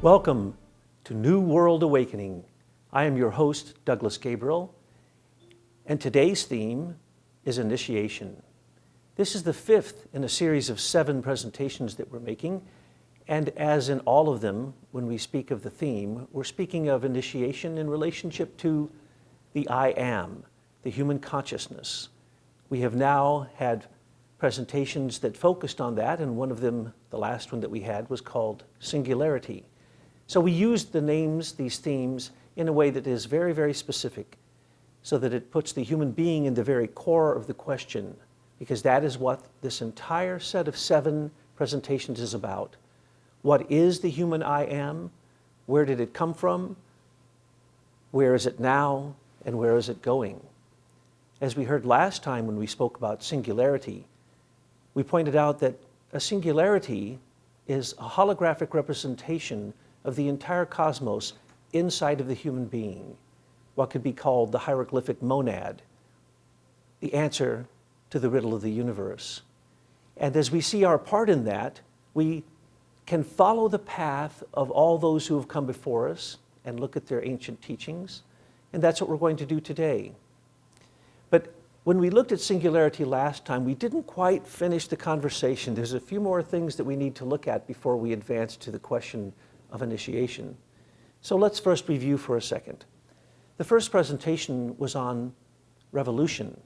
Welcome to New World Awakening. I am your host, Douglas Gabriel, and today's theme is initiation. This is the fifth in a series of 7 presentations that we're making, and as in all of them, when we speak of the theme, we're speaking of initiation in relationship to the I Am, the human consciousness. We have now had presentations that focused on that, and one of them, the last one that we had, was called Singularity. So we used the names, these themes, in a way that is very, very specific, so that it puts the human being in the very core of the question, because that is what this entire set of 7 presentations is about. What is the human I Am? Where did it come from? Where is it now? And where is it going? As we heard last time when we spoke about singularity, we pointed out that a singularity is a holographic representation of the entire cosmos inside of the human being, what could be called the hieroglyphic monad, the answer to the riddle of the universe. And as we see our part in that, we can follow the path of all those who have come before us and look at their ancient teachings, and that's what we're going to do today. But when we looked at singularity last time, we didn't quite finish the conversation. There's a few more things that we need to look at before we advance to the question of initiation. So let's first review for a second. The first presentation was on revolution,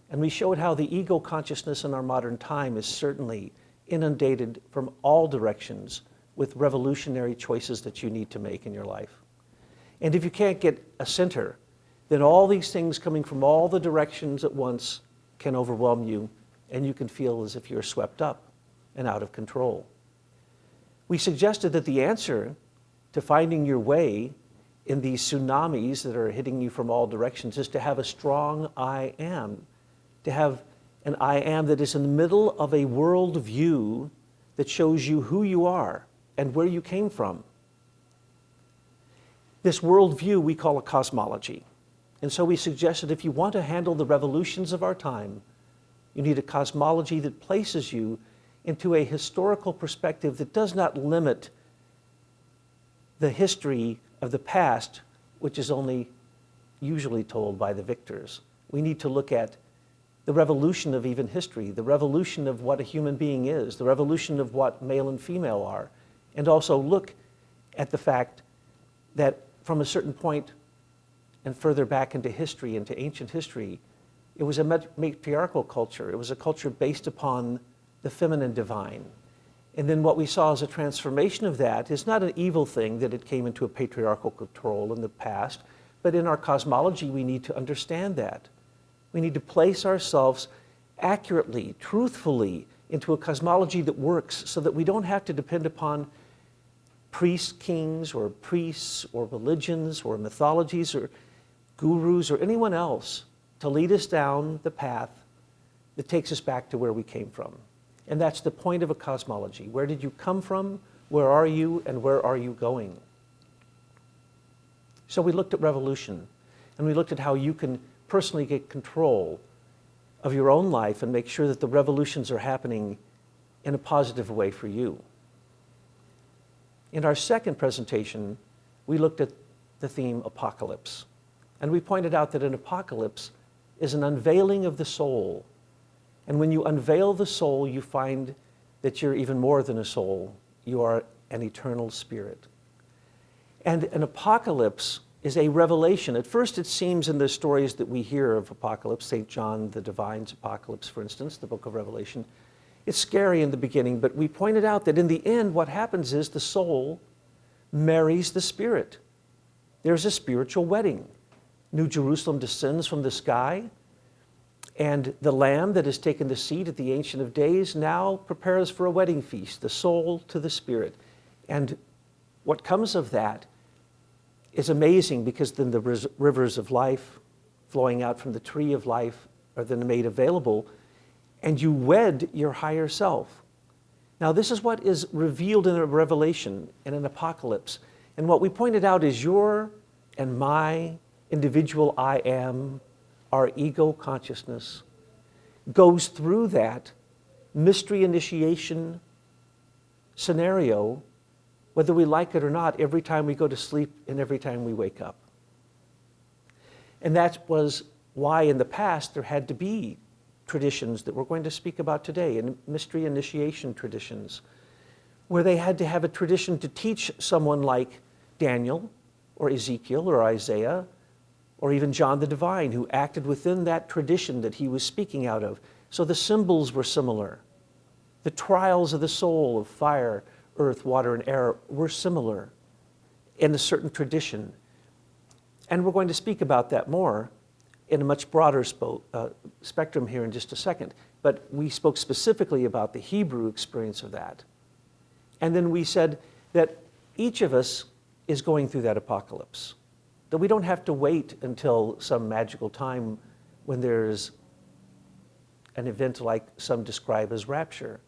and we showed how the ego consciousness in our modern time is certainly inundated from all directions with revolutionary choices that you need to make in your life. And if you can't get a center, then all these things coming from all the directions at once can overwhelm you, and you can feel as if you're swept up and out of control. We suggested that the answer to finding your way in these tsunamis that are hitting you from all directions is to have a strong I Am, to have an I Am that is in the middle of a world view that shows you who you are and where you came from. This world view we call a cosmology. And so we suggested if you want to handle the revolutions of our time, you need a cosmology that places you into a historical perspective that does not limit the history of the past, which is only usually told by the victors. We need to look at the revolution of even history, the revolution of what a human being is, the revolution of what male and female are, and also look at the fact that from a certain point and further back into history, into ancient history, it was a matriarchal culture. It was a culture based upon the feminine divine. And then what we saw as a transformation of that is not an evil thing that it came into a patriarchal control in the past, but in our cosmology we need to understand that. We need to place ourselves accurately, truthfully into a cosmology that works so that we don't have to depend upon kings or priests or religions or mythologies or gurus or anyone else to lead us down the path that takes us back to where we came from. And that's the point of a cosmology. Where did you come from? Where are you? And where are you going? So we looked at revolution, and we looked at how you can personally get control of your own life and make sure that the revolutions are happening in a positive way for you. In our second presentation, we looked at the theme apocalypse. And we pointed out that an apocalypse is an unveiling of the soul. And when you unveil the soul, you find that you're even more than a soul. You are an eternal spirit. And an apocalypse is a revelation. At first it seems in the stories that we hear of apocalypse, St. John the Divine's Apocalypse, for instance, the book of Revelation, it's scary in the beginning, but we pointed out that in the end what happens is the soul marries the spirit. There's a spiritual wedding. New Jerusalem descends from the sky, and the Lamb that has taken the seat at the Ancient of Days now prepares for a wedding feast, the soul to the spirit. And what comes of that is amazing, because then the rivers of life flowing out from the tree of life are then made available, and you wed your higher self. Now this is what is revealed in a revelation, in an apocalypse. And what we pointed out is your and my individual I Am, our ego consciousness, goes through that mystery initiation scenario whether we like it or not, every time we go to sleep and every time we wake up. And that was why in the past there had to be traditions that we're going to speak about today, and mystery initiation traditions, where they had to have a tradition to teach someone like Daniel or Ezekiel or Isaiah or even John the Divine, who acted within that tradition that he was speaking out of. So the symbols were similar. The trials of the soul of fire, earth, water, and air were similar in a certain tradition. And we're going to speak about that more in a much broader spectrum here in just a second. But we spoke specifically about the Hebrew experience of that. And then we said that each of us is going through that apocalypse, that we don't have to wait until some magical time when there's an event like some describe as rapture.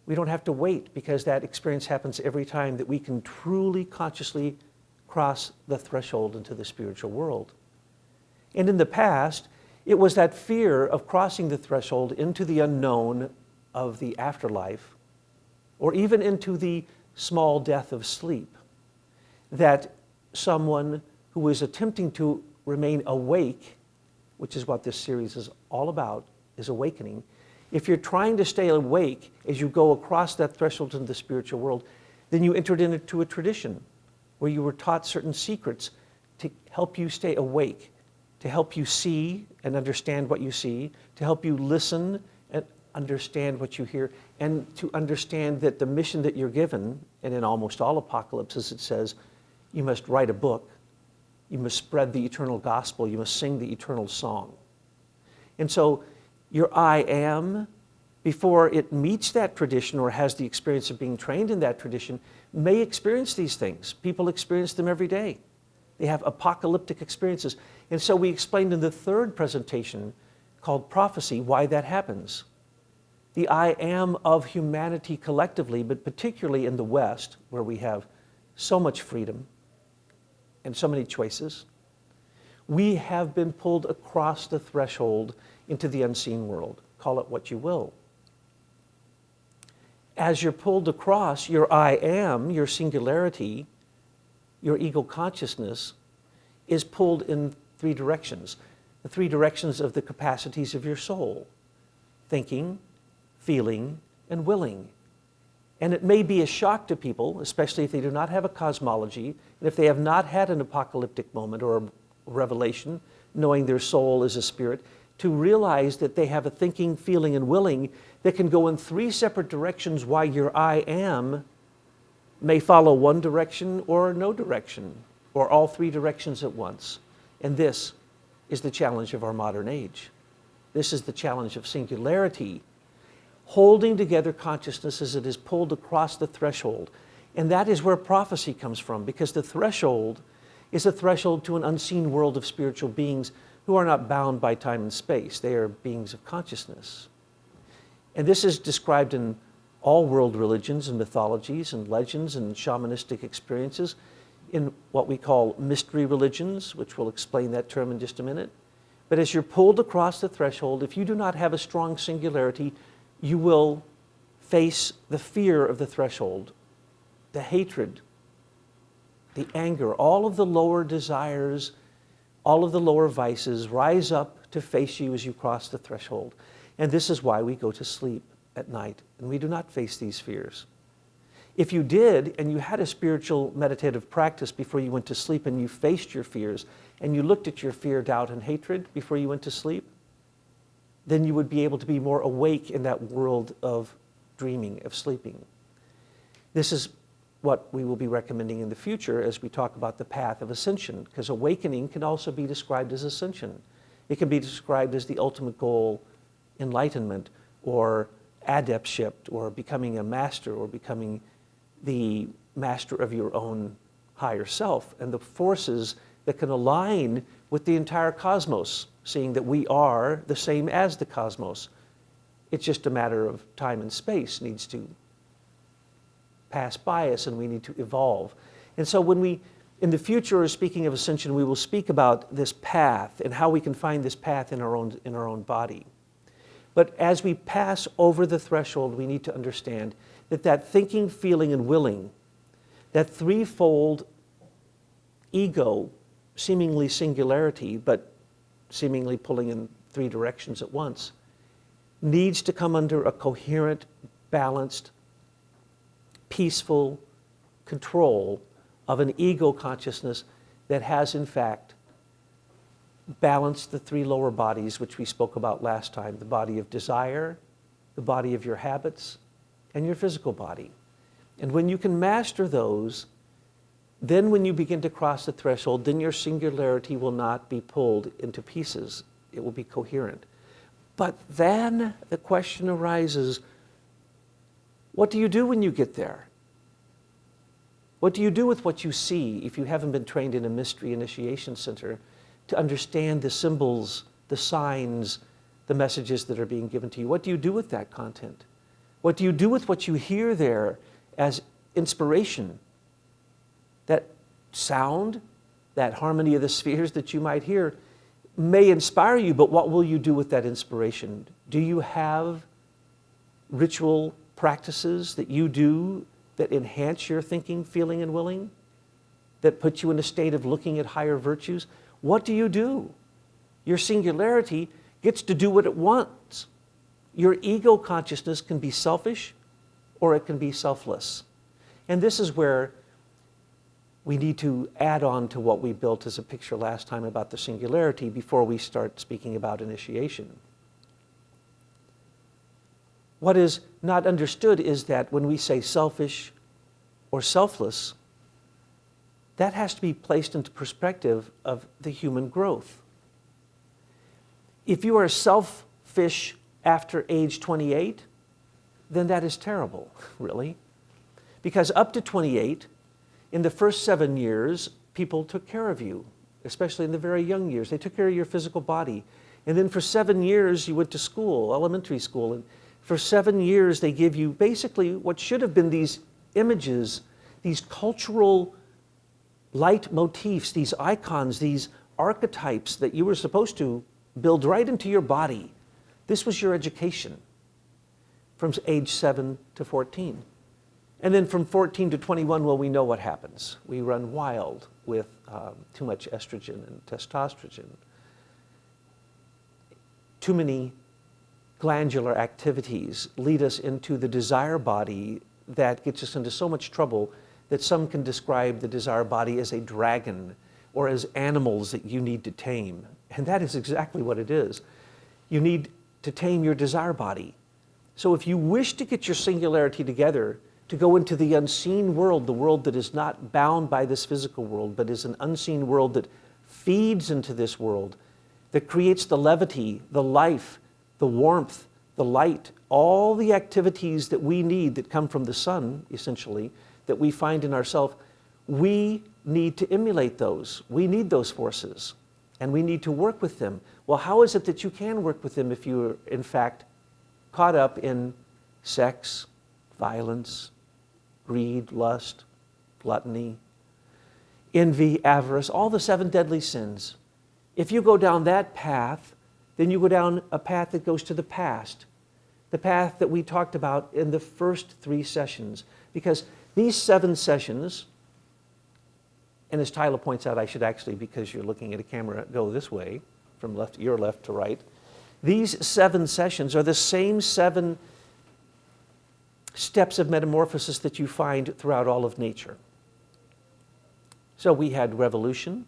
We don't have to wait, because that experience happens every time that we can truly, consciously cross the threshold into the spiritual world. And in the past, it was that fear of crossing the threshold into the unknown of the afterlife, or even into the small death of sleep, that someone who was attempting to remain awake, which is what this series is all about, is awakening. If you're trying to stay awake as you go across that threshold into the spiritual world, then you entered into a tradition where you were taught certain secrets to help you stay awake, to help you see and understand what you see, to help you listen and understand what you hear, and to understand that the mission that you're given, and in almost all apocalypses it says, you must write a book, you must spread the eternal gospel, you must sing the eternal song. And so your I am, before it meets that tradition or has the experience of being trained in that tradition, may experience these things. People experience them every day. They have apocalyptic experiences. And so we explained in the third presentation called Prophecy why that happens. The I am of humanity collectively, but particularly in the West, where we have so much freedom and so many choices, we have been pulled across the threshold into the unseen world. Call it what you will. As you're pulled across, your I am, your singularity, your ego consciousness, is pulled in three directions. The three directions of the capacities of your soul: thinking, feeling, and willing. And it may be a shock to people, especially if they do not have a cosmology, and if they have not had an apocalyptic moment or a revelation, knowing their soul is a spirit, to realize that they have a thinking, feeling, and willing that can go in three separate directions, while your I am may follow one direction or no direction, or all three directions at once. And this is the challenge of our modern age. This is the challenge of singularity, holding together consciousness as it is pulled across the threshold. And that is where prophecy comes from, because the threshold is a threshold to an unseen world of spiritual beings who are not bound by time and space. They are beings of consciousness. And this is described in all world religions and mythologies and legends and shamanistic experiences, in what we call mystery religions, which we'll explain that term in just a minute. But as you're pulled across the threshold, if you do not have a strong singularity, you will face the fear of the threshold, the hatred, the anger, all of the lower desires, all of the lower vices rise up to face you as you cross the threshold. And this is why we go to sleep at night, and we do not face these fears. If you did, and you had a spiritual meditative practice before you went to sleep, and you faced your fears, and you looked at your fear, doubt, and hatred before you went to sleep, then you would be able to be more awake in that world of dreaming, of sleeping. This is what we will be recommending in the future as we talk about the path of ascension, because awakening can also be described as ascension. It can be described as the ultimate goal, enlightenment, or adeptship, or becoming a master, or becoming the master of your own higher self, and the forces that can align with the entire cosmos, seeing that we are the same as the cosmos. It's just a matter of time and space needs to pass by us, and we need to evolve. And so when we, in the future, speaking of ascension, we will speak about this path and how we can find this path in our own body. But as we pass over the threshold, we need to understand that that thinking, feeling, and willing that threefold ego, seemingly singularity, but seemingly pulling in three directions at once, needs to come under a coherent, balanced, peaceful control of an ego consciousness that has, in fact, balanced the three lower bodies, which we spoke about last time, the body of desire, the body of your habits, and your physical body. And when you can master those, then when you begin to cross the threshold, then your singularity will not be pulled into pieces. It will be coherent. But then the question arises, what do you do when you get there? What do you do with what you see if you haven't been trained in a mystery initiation center to understand the symbols, the signs, the messages that are being given to you? What do you do with that content? What do you do with what you hear there as inspiration? That sound, that harmony of the spheres that you might hear may inspire you, but what will you do with that inspiration? Do you have ritual practices that you do that enhance your thinking, feeling, and willing? That put you in a state of looking at higher virtues? What do you do? Your singularity gets to do what it wants. Your ego consciousness can be selfish or it can be selfless. And this is where we need to add on to what we built as a picture last time about the singularity before we start speaking about initiation. What is not understood is that when we say selfish or selfless, that has to be placed into perspective of the human growth. If you are selfish after age 28, then that is terrible, really. Because up to 28, in the first 7 years, people took care of you, especially in the very young years. They took care of your physical body. And then for 7 years, you went to school, elementary school. And for 7 years, they give you basically what should have been these images, these cultural light motifs, these icons, these archetypes that you were supposed to build right into your body. This was your education from age 7 to 14. And then from 14 to 21, well, we know what happens. We run wild with too much estrogen and testosterone. Too many glandular activities lead us into the desire body that gets us into so much trouble that some can describe the desire body as a dragon or as animals that you need to tame. And that is exactly what it is. You need to tame your desire body. So if you wish to get your singularity together, to go into the unseen world, the world that is not bound by this physical world, but is an unseen world that feeds into this world, that creates the levity, the life, the warmth, the light, all the activities that we need that come from the sun, essentially, that we find in ourselves, we need to emulate those. We need those forces, and we need to work with them. Well, how is it that you can work with them if you're, in fact, caught up in sex, violence, greed, lust, gluttony, envy, avarice, all the 7 deadly sins? If you go down that path, then you go down a path that goes to the past, the path that we talked about in the first 3 sessions. Because these 7 sessions, and as Tyla points out, I should actually, because you're looking at a camera, go this way, from your left to right. These 7 sessions are the same 7 steps of metamorphosis that you find throughout all of nature. So we had revolution,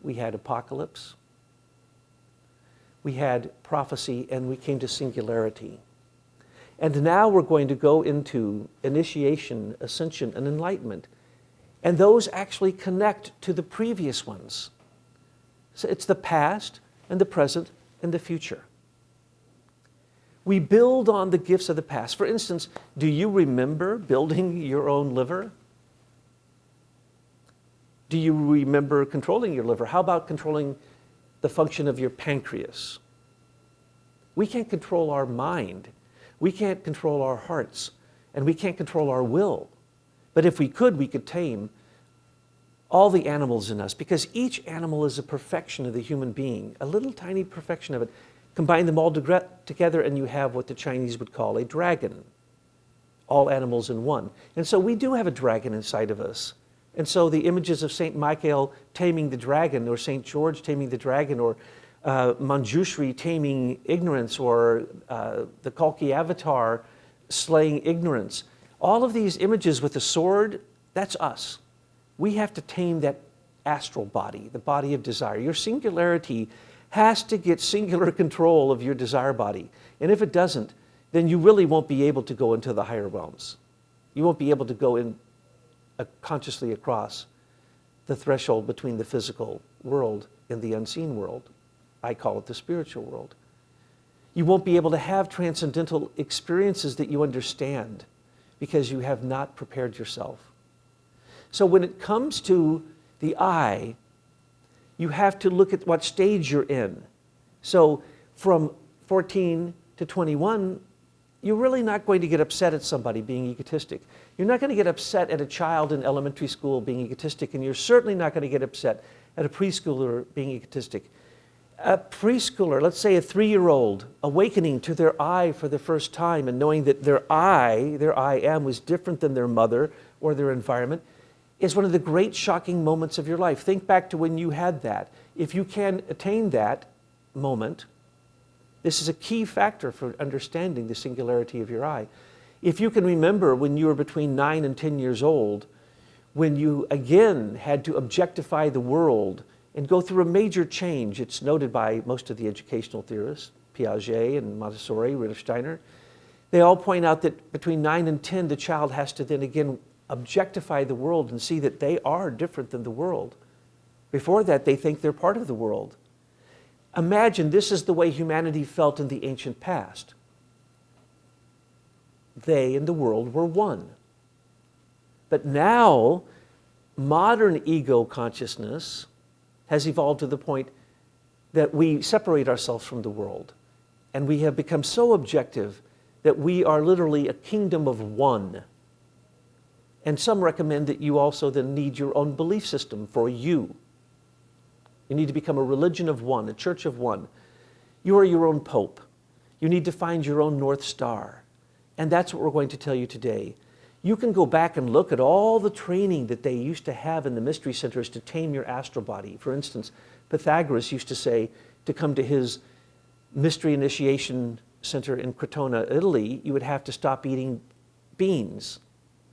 we had apocalypse, we had prophecy, and we came to singularity. And now we're going to go into initiation, ascension, and enlightenment. And those actually connect to the previous ones. So it's the past and the present and the future. We build on the gifts of the past. For instance, do you remember building your own liver? Do you remember controlling your liver? How about controlling the function of your pancreas? We can't control our mind. We can't control our hearts. And we can't control our will. But if we could tame all the animals in us, because each animal is a perfection of the human being, a little tiny perfection of it. Combine them all together and you have what the Chinese would call a dragon. all animals in one. And so we do have a dragon inside of us. And so the images of St. Michael taming the dragon, or St. George taming the dragon, or Manjushri taming ignorance, or the Kalki avatar slaying ignorance, all of these images with the sword, that's us. We have to tame that astral body, the body of desire. Your singularity has to get singular control of your desire body. And if it doesn't, then you really won't be able to go into the higher realms. You won't be able to go in consciously across the threshold between the physical world and the unseen world. I call it the spiritual world. You won't be able to have transcendental experiences that you understand because you have not prepared yourself. So when it comes to the I, you have to look at what stage you're in. So from 14 to 21, you're really not going to get upset at somebody being egotistic. You're not going to get upset at a child in elementary school being egotistic, and you're certainly not going to get upset at a preschooler being egotistic. A preschooler, let's say a 3-year-old, awakening to their I for the first time and knowing that their I am, was different than their mother or their environment, is one of the great shocking moments of your life. Think back to when you had that. If you can attain that moment, this is a key factor for understanding the singularity of your I. If you can remember when you were between 9 and 10 years old, when you again had to objectify the world and go through a major change, it's noted by most of the educational theorists, Piaget and Montessori, Rudolf Steiner, they all point out that between 9 and 10, the child has to then again objectify the world and see that they are different than the world. Before that, they think they're part of the world. Imagine this is the way humanity felt in the ancient past. They and the world were one. But now, modern ego consciousness has evolved to the point that we separate ourselves from the world. And we have become so objective that we are literally a kingdom of one. And some recommend that you also then need your own belief system for you. You need to become a religion of one, a church of one. You are your own pope. You need to find your own North Star. And that's what we're going to tell you today. You can go back and look at all the training that they used to have in the mystery centers to tame your astral body. For instance, Pythagoras used to say to come to his mystery initiation center in Crotona, Italy, you would have to stop eating beans.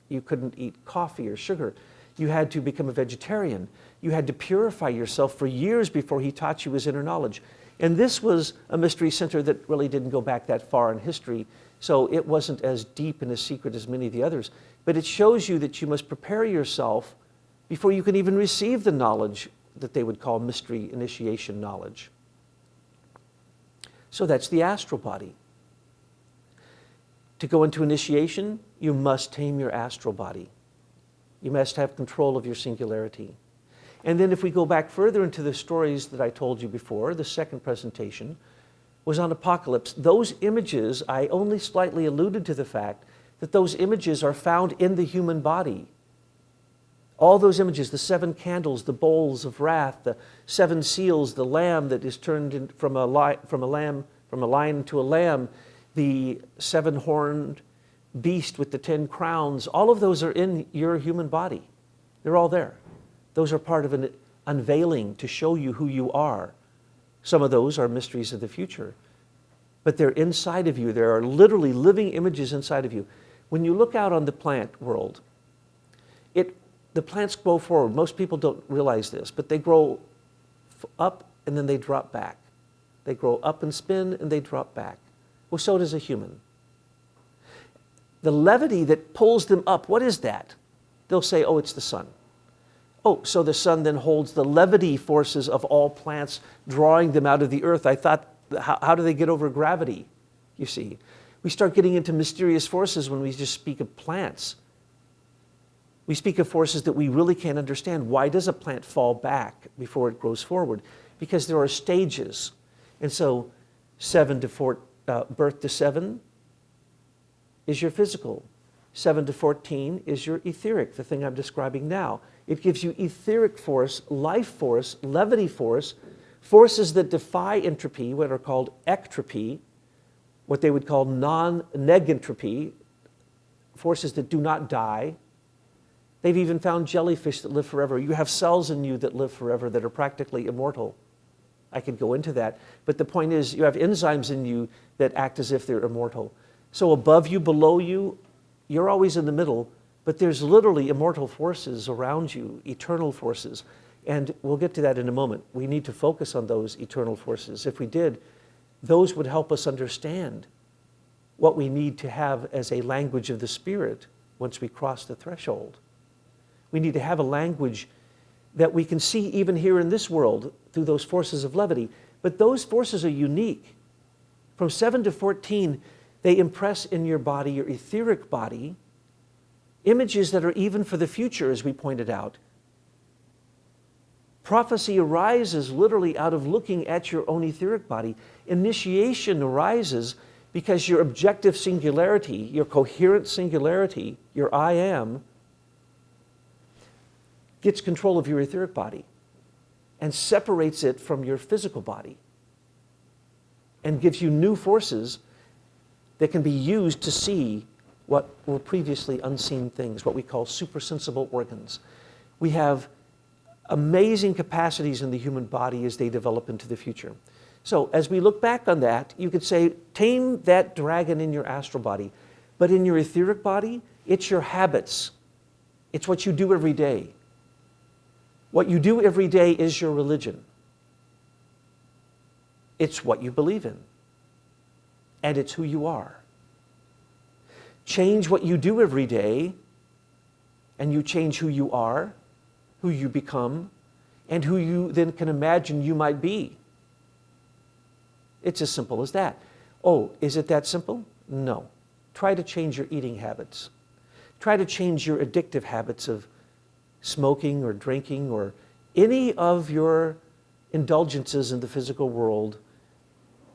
You couldn't eat coffee or sugar. You had to become a vegetarian. You had to purify yourself for years before he taught you his inner knowledge. And this was a mystery center that really didn't go back that far in history, so it wasn't as deep and as secret as many of the others. But it shows you that you must prepare yourself before you can even receive the knowledge that they would call mystery initiation knowledge. So that's the astral body. To go into initiation, you must tame your astral body. You must have control of your singularity. And then if we go back further into the stories that I told you before, the second presentation was on apocalypse. Those images, I only slightly alluded to the fact that those images are found in the human body. All those images, the 7 candles, the bowls of wrath, the 7 seals, the lamb that is turned from a lion to a lamb, the 7-horned beast with the 10 crowns, all of those are in your human body. They're all there. Those are part of an unveiling to show you who you are. Some of those are mysteries of the future, but they're inside of you. There are literally living images inside of you. When you look out on the plant world, the plants grow forward. Most people don't realize this, but they grow up and then they drop back. They grow up and spin and they drop back. Well, so does a human. The levity that pulls them up, what is that? They'll say, oh, it's the sun. Oh, so the sun then holds the levity forces of all plants, drawing them out of the earth. I thought, how do they get over gravity? You see, we start getting into mysterious forces when we just speak of plants. We speak of forces that we really can't understand. Why does a plant fall back before it grows forward? Because there are stages. And so birth to 7 is your physical. 7 to 14 is your etheric, the thing I'm describing now. It gives you etheric force, life force, levity force, forces that defy entropy, what are called ectropy, what they would call non-negentropy, forces that do not die. They've even found jellyfish that live forever. You have cells in you that live forever that are practically immortal. I could go into that. But the point is, you have enzymes in you that act as if they're immortal. So above you, below you, you're always in the middle, but there's literally immortal forces around you, eternal forces. And we'll get to that in a moment. We need to focus on those eternal forces. If we did, those would help us understand what we need to have as a language of the Spirit once we cross the threshold. We need to have a language that we can see even here in this world through those forces of levity. But those forces are unique. From 7 to 14, they impress in your body, your etheric body, images that are even for the future, as we pointed out. Prophecy arises literally out of looking at your own etheric body. Initiation arises because your objective singularity, your coherent singularity, your I am, gets control of your etheric body and separates it from your physical body and gives you new forces that can be used to see what were previously unseen things, what we call supersensible organs. We have amazing capacities in the human body as they develop into the future. So as we look back on that, you could say, tame that dragon in your astral body. But in your etheric body, it's your habits. It's what you do every day. What you do every day is your religion. It's what you believe in. And it's who you are. Change what you do every day, and you change who you are, who you become, and who you then can imagine you might be. It's as simple as that. Oh, is it that simple? No. Try to change your eating habits. Try to change your addictive habits of smoking or drinking or any of your indulgences in the physical world.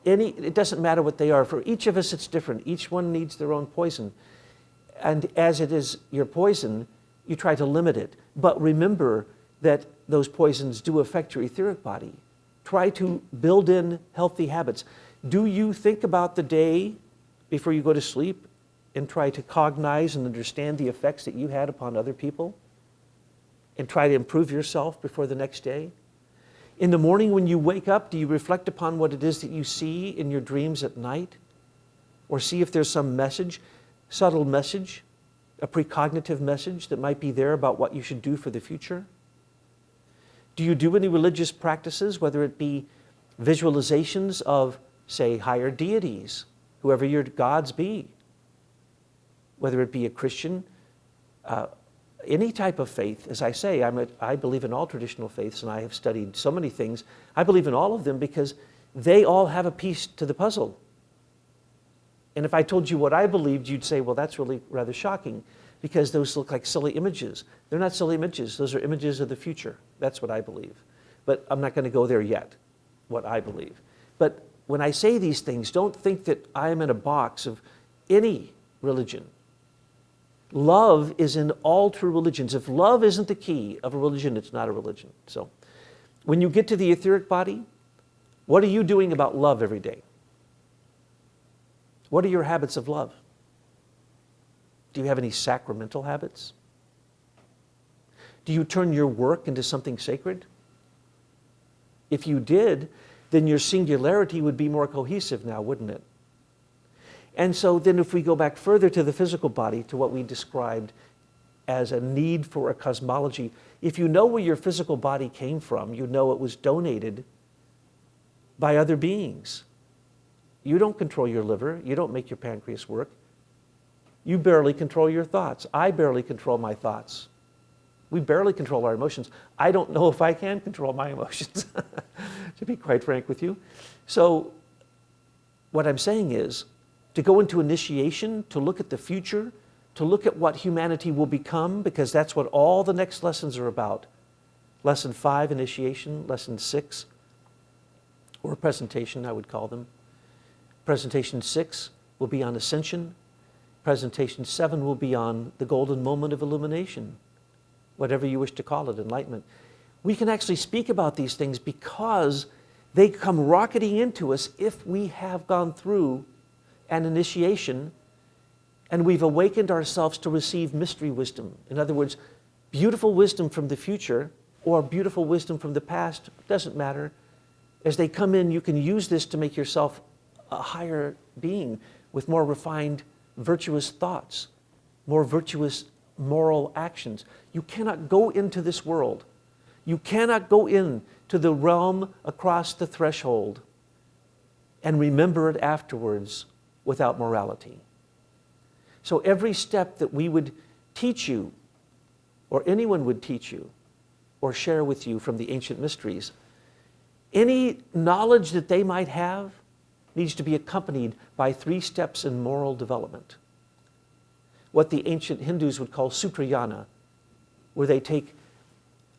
It doesn't matter what they are. For each of us, it's different. Each one needs their own poison. And as it is your poison, you try to limit it. But remember that those poisons do affect your etheric body. Try to build in healthy habits. Do you think about the day before you go to sleep and try to cognize and understand the effects that you had upon other people? And try to improve yourself before the next day? In the morning when you wake up, do you reflect upon what it is that you see in your dreams at night? Or see if there's some message, subtle message, a precognitive message that might be there about what you should do for the future? Do you do any religious practices, whether it be visualizations of, say, higher deities, whoever your gods be? Whether it be a Christian, any type of faith. As I say, I believe in all traditional faiths, and I have studied so many things. I believe in all of them because they all have a piece to the puzzle. And if I told you what I believed, you'd say, well, that's really rather shocking, because those look like silly images. They're not silly images. Those are images of the future. That's what I believe. But I'm not going to go there yet, what I believe. But when I say these things, don't think that I am in a box of any religion. Love is in all true religions. If love isn't the key of a religion, it's not a religion. So when you get to the etheric body, what are you doing about love every day? What are your habits of love? Do you have any sacramental habits? Do you turn your work into something sacred? If you did, then your singularity would be more cohesive now, wouldn't it? And so then if we go back further to the physical body, to what we described as a need for a cosmology, if you know where your physical body came from, you know it was donated by other beings. You don't control your liver. You don't make your pancreas work. You barely control your thoughts. I barely control my thoughts. We barely control our emotions. I don't know if I can control my emotions, to be quite frank with you. So what I'm saying is, to go into initiation, to look at the future, to look at what humanity will become, because that's what all the next lessons are about. Lesson 5, initiation. Lesson 6, or presentation, I would call them. Presentation 6 will be on ascension. Presentation 7 will be on the golden moment of illumination, whatever you wish to call it, enlightenment. We can actually speak about these things because they come rocketing into us if we have gone through an initiation And we've awakened ourselves to receive mystery wisdom. In other words, beautiful wisdom from the future or beautiful wisdom from the past, doesn't matter. As they come in, you can use this to make yourself a higher being with more refined, virtuous thoughts, more virtuous moral actions. You cannot go into this world. You cannot go into the realm across the threshold and remember it afterwards without morality. So every step that we would teach you, or anyone would teach you, or share with you from the ancient mysteries, any knowledge that they might have needs to be accompanied by 3 steps in moral development. What the ancient Hindus would call sutrayana, where they take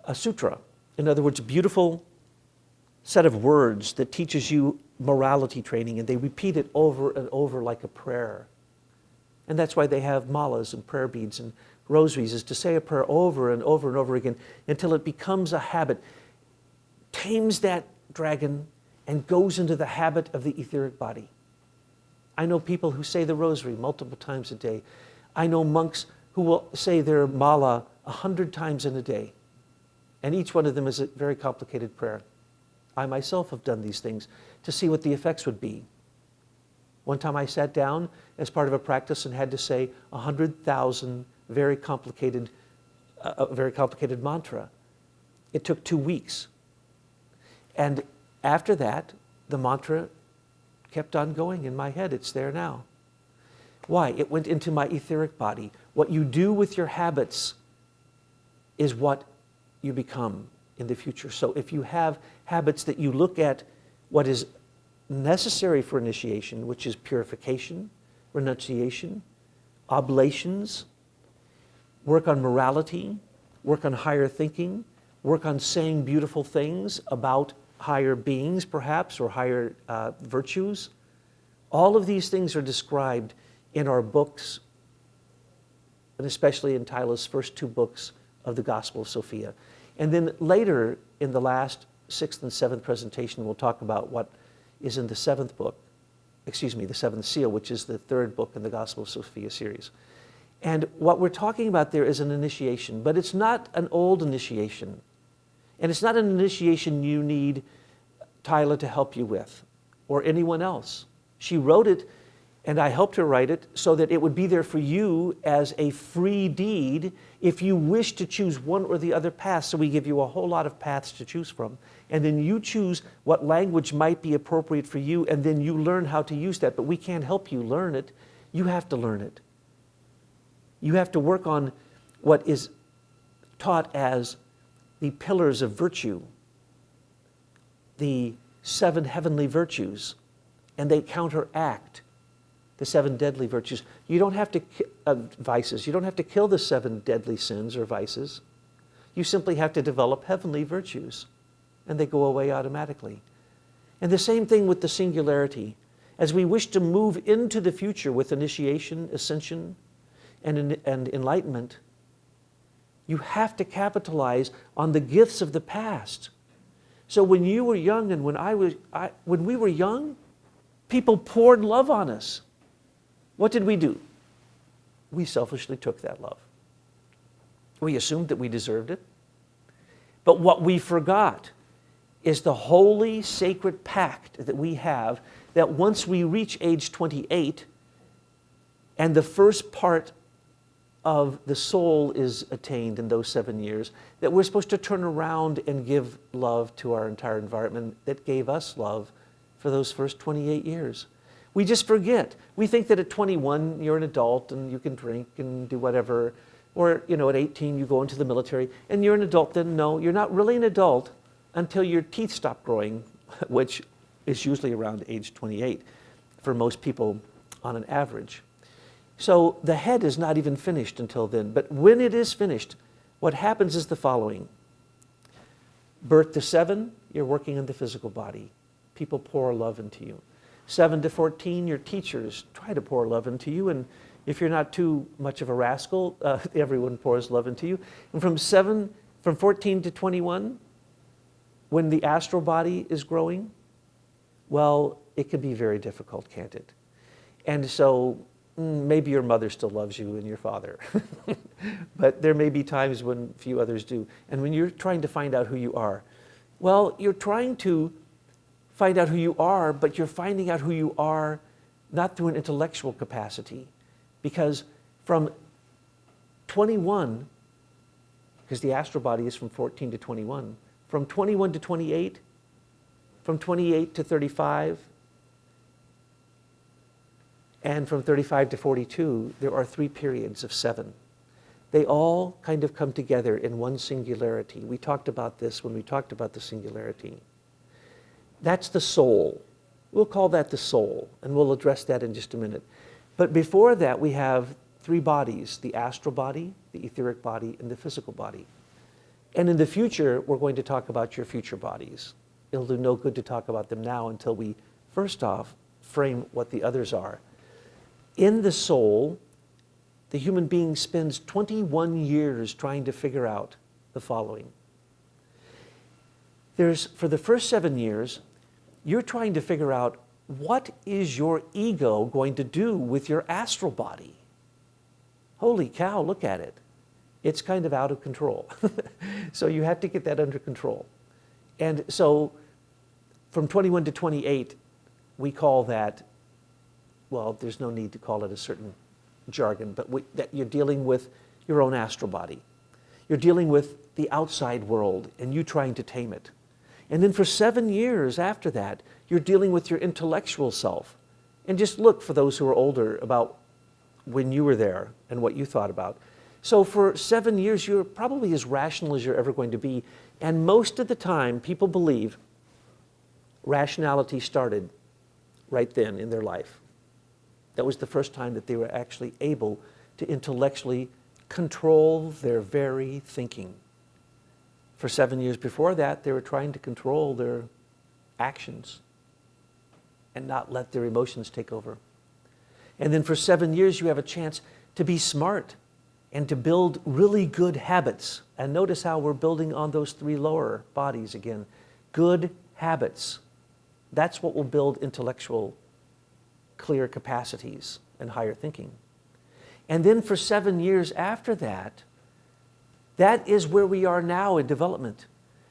a sutra, in other words, a beautiful set of words that teaches you morality training, and they repeat it over and over like a prayer. And that's why they have malas and prayer beads and rosaries, is to say a prayer over and over and over again until it becomes a habit, tames that dragon, and goes into the habit of the etheric body. I know people who say the rosary multiple times a day. I know monks who will say their mala 100 times in a day. And each one of them is a very complicated prayer. I myself have done these things to see what the effects would be. One time I sat down as part of a practice and had to say 100,000 very complicated mantra. It took 2 weeks. And after that, the mantra kept on going in my head. It's there now. Why? It went into my etheric body. What you do with your habits is what you become in the future. So if you have habits that you look at what is necessary for initiation, which is purification, renunciation, oblations, work on morality, work on higher thinking, work on saying beautiful things about higher beings perhaps, or higher virtues. All of these things are described in our books, and especially in Tyla's first 2 books of the Gospel of Sophia. And then later in the last 6th and 7th presentation, we'll talk about what is in the 7th book, the 7th seal, which is the 3rd book in the Gospel of Sophia series. And what we're talking about there is an initiation, but it's not an old initiation. And it's not an initiation you need Tyla to help you with, or anyone else. She wrote it, and I helped her write it, so that it would be there for you as a free deed if you wish to choose one or the other path. So we give you a whole lot of paths to choose from. And then you choose what language might be appropriate for you, and then you learn how to use that. But we can't help you learn it. You have to learn it. You have to work on what is taught as the pillars of virtue, the 7 heavenly virtues, and they counteract the 7 deadly virtues. You don't have to, vices, you don't have to kill the 7 deadly sins or vices. You simply have to develop heavenly virtues, and they go away automatically. And the same thing with the singularity. As we wish to move into the future with initiation, ascension, and enlightenment, you have to capitalize on the gifts of the past. So when you were young and when we were young, people poured love on us. What did we do? We selfishly took that love. We assumed that we deserved it. But what we forgot is the holy, sacred pact that we have, that once we reach age 28 and the first part of the soul is attained in those 7 years, that we're supposed to turn around and give love to our entire environment that gave us love for those first 28 years. We just forget. We think that at 21, you're an adult and you can drink and do whatever. Or, at 18, you go into the military and you're an adult. Then no, you're not really an adult until your teeth stop growing, which is usually around age 28 for most people on an average. So the head is not even finished until then. But when it is finished, what happens is the following. Birth to 7, you're working on the physical body. People pour love into you. 7 to 14, your teachers try to pour love into you, and if you're not too much of a rascal, everyone pours love into you. And from 14 to 21, when the astral body is growing, well, it can be very difficult, can't it? And so maybe your mother still loves you and your father. But there may be times when few others do. And when you're trying to find out who you are, well, you're trying to find out who you are, but you're finding out who you are not through an intellectual capacity. Because from 21, because the astral body is from 14 to 21, from 21 to 28, from 28 to 35, and from 35 to 42, there are 3 periods of 7. They all kind of come together in one singularity. We talked about this when we talked about the singularity. That's the soul. We'll call that the soul, and we'll address that in just a minute. But before that, we have 3 bodies: the astral body, the etheric body, and the physical body. And in the future, we're going to talk about your future bodies. It'll do no good to talk about them now until we, first off, frame what the others are. In the soul, the human being spends 21 years trying to figure out the following. For the first 7 years, you're trying to figure out, what is your ego going to do with your astral body? Holy cow, look at it. It's kind of out of control. So you have to get that under control. And so from 21 to 28, we call that, well, there's no need to call it a certain jargon, but that you're dealing with your own astral body. You're dealing with the outside world and you trying to tame it. And then for 7 years after that, you're dealing with your intellectual self. And just look, for those who are older, about when you were there and what you thought about. So for 7 years, you're probably as rational as you're ever going to be. And most of the time, people believe rationality started right then in their life. That was the first time that they were actually able to intellectually control their very thinking. For 7 years before that, they were trying to control their actions and not let their emotions take over. And then for 7 years, you have a chance to be smart and to build really good habits. And notice how we're building on those 3 lower bodies again. Good habits. That's what will build intellectual, clear capacities and higher thinking. And then for 7 years after that, that is where we are now in development.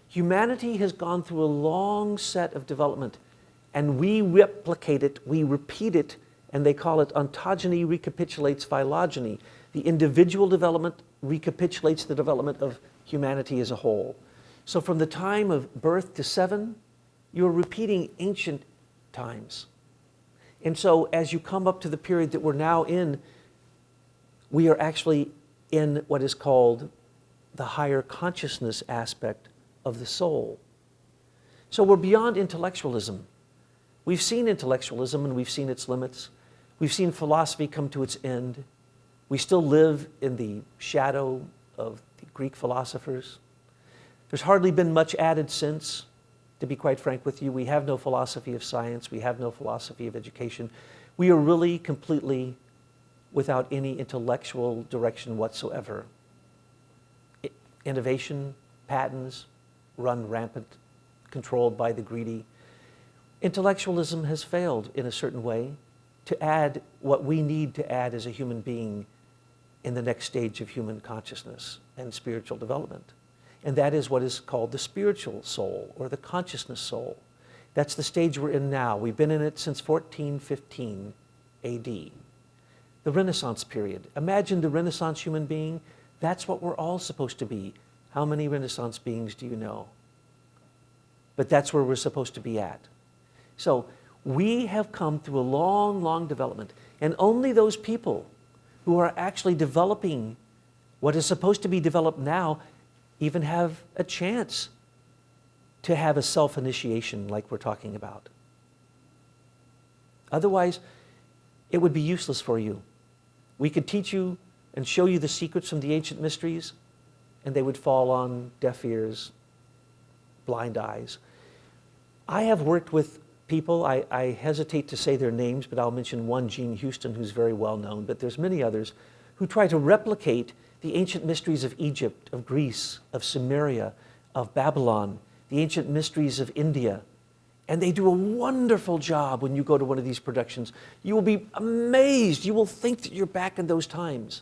Humanity has gone through a long set of development, and we replicate it, we repeat it, and they call it ontogeny recapitulates phylogeny. The individual development recapitulates the development of humanity as a whole. So from the time of birth to 7, you're repeating ancient times. And so as you come up to the period that we're now in, we are actually in what is called the higher consciousness aspect of the soul. So we're beyond intellectualism. We've seen intellectualism and we've seen its limits. We've seen philosophy come to its end. We still live in the shadow of the Greek philosophers. There's hardly been much added since, to be quite frank with you. We have no philosophy of science. We have no philosophy of education. We are really completely without any intellectual direction whatsoever. Innovation, patents, run rampant, controlled by the greedy. Intellectualism has failed in a certain way to add what we need to add as a human being in the next stage of human consciousness and spiritual development. And that is what is called the spiritual soul or the consciousness soul. That's the stage we're in now. We've been in it since 1415 AD. The Renaissance period. Imagine the Renaissance human being. That's what we're all supposed to be. How many Renaissance beings do you know? But that's where we're supposed to be at. So we have come through a long, long development. And only those people who are actually developing what is supposed to be developed now even have a chance to have a self-initiation like we're talking about. Otherwise, it would be useless for you. We could teach you and show you the secrets from the ancient mysteries, and they would fall on deaf ears, blind eyes. I have worked with people, I hesitate to say their names, but I'll mention one, Gene Houston, who's very well known, but there's many others who try to replicate the ancient mysteries of Egypt, of Greece, of Sumeria, of Babylon, the ancient mysteries of India, And they do a wonderful job when you go to one of these productions. You will be amazed. You will think that you're back in those times.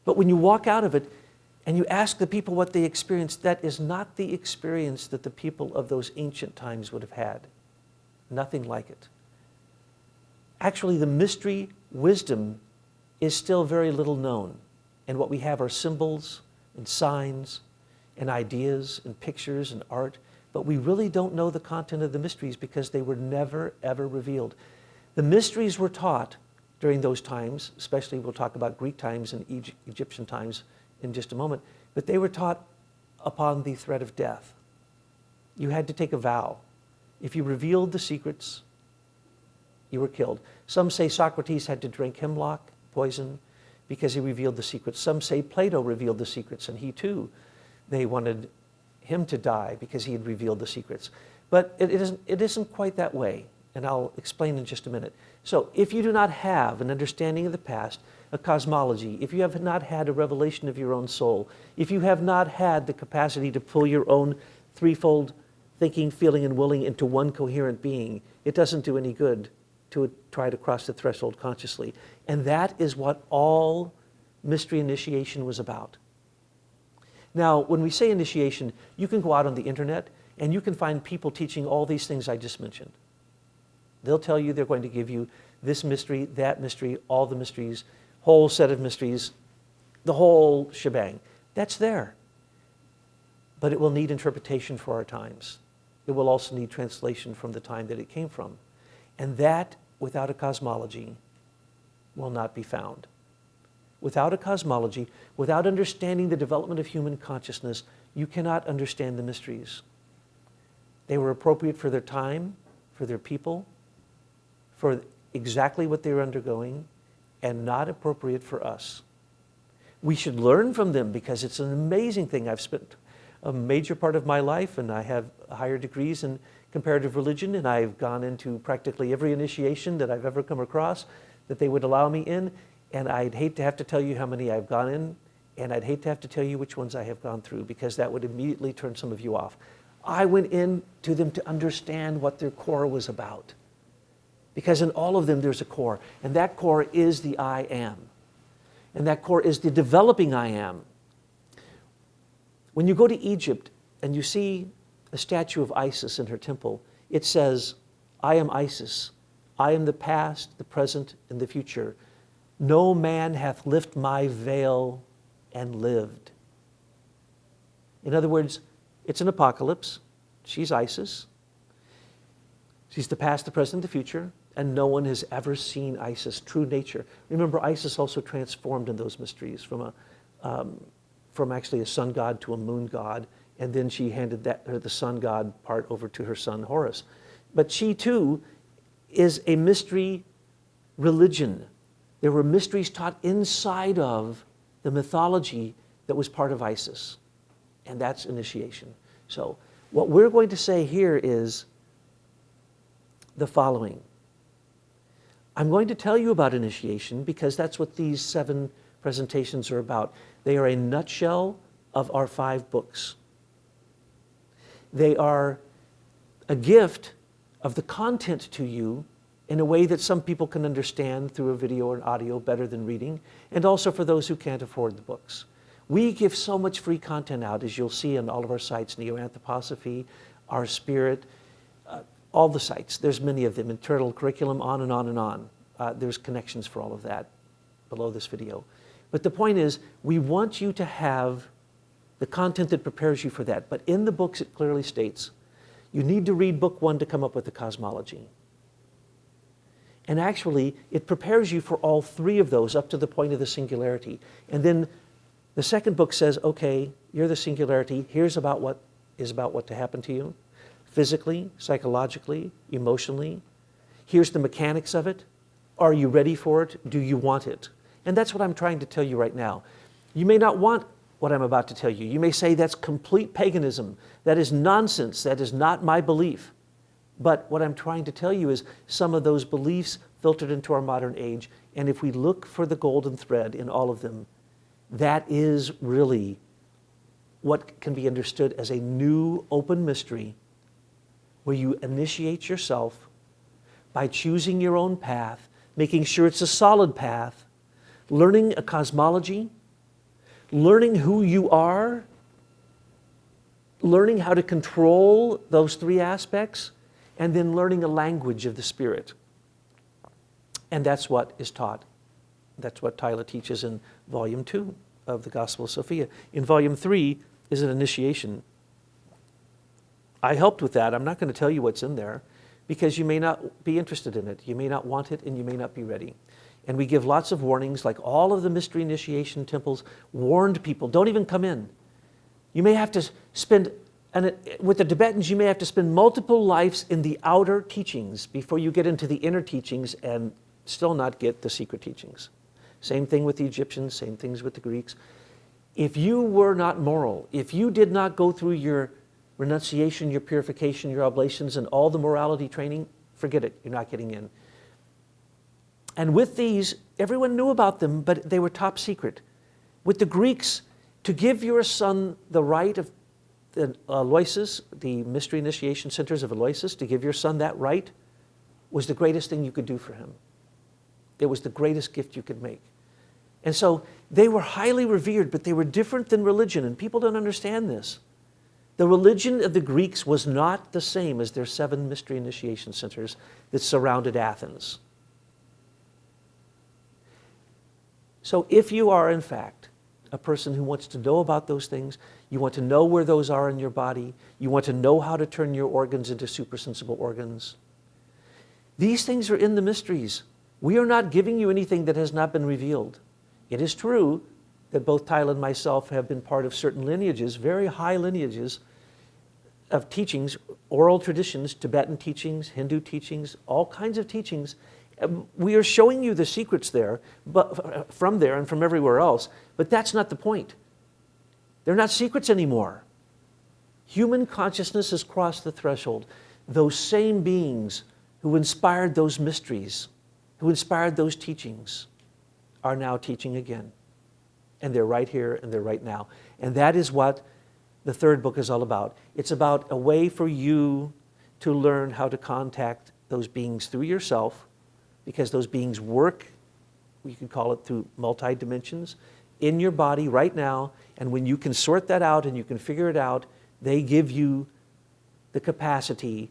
But when you walk out of it and you ask the people what they experienced, that is not the experience that the people of those ancient times would have had. Nothing like it. Actually, the mystery wisdom is still very little known. And what we have are symbols and signs and ideas and pictures and art. But we really don't know the content of the mysteries because they were never, ever revealed. The mysteries were taught during those times, especially we'll talk about Greek times and Egyptian times in just a moment, but they were taught upon the threat of death. You had to take a vow. If you revealed the secrets, you were killed. Some say Socrates had to drink hemlock poison because he revealed the secrets. Some say Plato revealed the secrets, and he too, they wanted him to die because he had revealed the secrets. But it isn't quite that way, and I'll explain in just a minute. So if you do not have an understanding of the past, a cosmology, if you have not had a revelation of your own soul, if you have not had the capacity to pull your own threefold thinking, feeling, and willing into one coherent being, it doesn't do any good to try to cross the threshold consciously. And that is what all mystery initiation was about. Now, when we say initiation, you can go out on the internet and you can find people teaching all these things I just mentioned. They'll tell you they're going to give you this mystery, that mystery, all the mysteries, whole set of mysteries, the whole shebang. That's there. But it will need interpretation for our times. It will also need translation from the time that it came from. And that, without a cosmology, will not be found. Without a cosmology, without understanding the development of human consciousness, you cannot understand the mysteries. They were appropriate for their time, for their people, for exactly what they were undergoing, and not appropriate for us. We should learn from them because it's an amazing thing. I've spent a major part of my life, and I have higher degrees in comparative religion, and I've gone into practically every initiation that I've ever come across that they would allow me in. And I'd hate to have to tell you how many I've gone in, and I'd hate to have to tell you which ones I have gone through, because that would immediately turn some of you off. I went into them to understand what their core was about. Because in all of them there's a core, and that core is the I am. And that core is the developing I am. When you go to Egypt and you see a statue of Isis in her temple, it says, I am Isis. I am the past, the present, and the future. No man hath lift my veil and lived. In other words, it's an apocalypse. She's Isis. She's the past, the present, the future, and no one has ever seen Isis' true nature. Remember, Isis also transformed in those mysteries from actually a sun god to a moon god, and then she handed the sun god part over to her son Horus. But she too is a mystery religion. There were mysteries taught inside of the mythology that was part of Isis. And that's initiation. So what we're going to say here is the following. I'm going to tell you about initiation because that's what these 7 presentations are about. They are a nutshell of our 5 books. They are a gift of the content to you in a way that some people can understand through a video or an audio better than reading, and also for those who can't afford the books. We give so much free content out, as you'll see on all of our sites, Neo-Anthroposophy, Our Spirit, all the sites. There's many of them, internal curriculum, on and on and on. There's connections for all of that below this video. But the point is, we want you to have the content that prepares you for that. But in the books, it clearly states, you need to read book 1 to come up with the cosmology. And actually, it prepares you for all 3 of those up to the point of the singularity. And then the second book says, okay, you're the singularity. Here's about what is about what to happen to you. Physically, psychologically, emotionally. Here's the mechanics of it. Are you ready for it? Do you want it? And that's what I'm trying to tell you right now. You may not want what I'm about to tell you. You may say that's complete paganism. That is nonsense. That is not my belief. But what I'm trying to tell you is some of those beliefs filtered into our modern age. And if we look for the golden thread in all of them, that is really what can be understood as a new open mystery where you initiate yourself by choosing your own path, making sure it's a solid path, learning a cosmology, learning who you are, learning how to control those three aspects, and then learning a language of the Spirit. And that's what is taught. That's what Tyla teaches in Volume 2 of the Gospel of Sophia. In Volume 3 is an initiation. I helped with that. I'm not going to tell you what's in there because you may not be interested in it. You may not want it, and you may not be ready. And we give lots of warnings, like all of the mystery initiation temples warned people, don't even come in. You may have to spend, and with the Tibetans, you may have to spend multiple lives in the outer teachings before you get into the inner teachings and still not get the secret teachings. Same thing with the Egyptians, same things with the Greeks. If you were not moral, if you did not go through your renunciation, your purification, your oblations, and all the morality training, forget it, you're not getting in. And with these, everyone knew about them, but they were top secret. With the Greeks, to give your son the rite of the Aloysis, the mystery initiation centers of Aloysis, to give your son that rite was the greatest thing you could do for him. It was the greatest gift you could make. And so they were highly revered, but they were different than religion, and people don't understand this. The religion of the Greeks was not the same as their 7 mystery initiation centers that surrounded Athens. So if you are, in fact, a person who wants to know about those things, you want to know where those are in your body, you want to know how to turn your organs into supersensible organs, these things are in the mysteries. We are not giving you anything that has not been revealed. It is true that both Tyla and myself have been part of certain lineages, very high lineages of teachings, oral traditions, Tibetan teachings, Hindu teachings, all kinds of teachings. We are showing you the secrets there, but from there and from everywhere else, but that's not the point. They're not secrets anymore. Human consciousness has crossed the threshold. Those same beings who inspired those mysteries, who inspired those teachings, are now teaching again. And they're right here and they're right now. And that is what the third book is all about. It's about a way for you to learn how to contact those beings through yourself, because those beings work, you can call it through multi-dimensions, in your body right now. And when you can sort that out and you can figure it out, they give you the capacity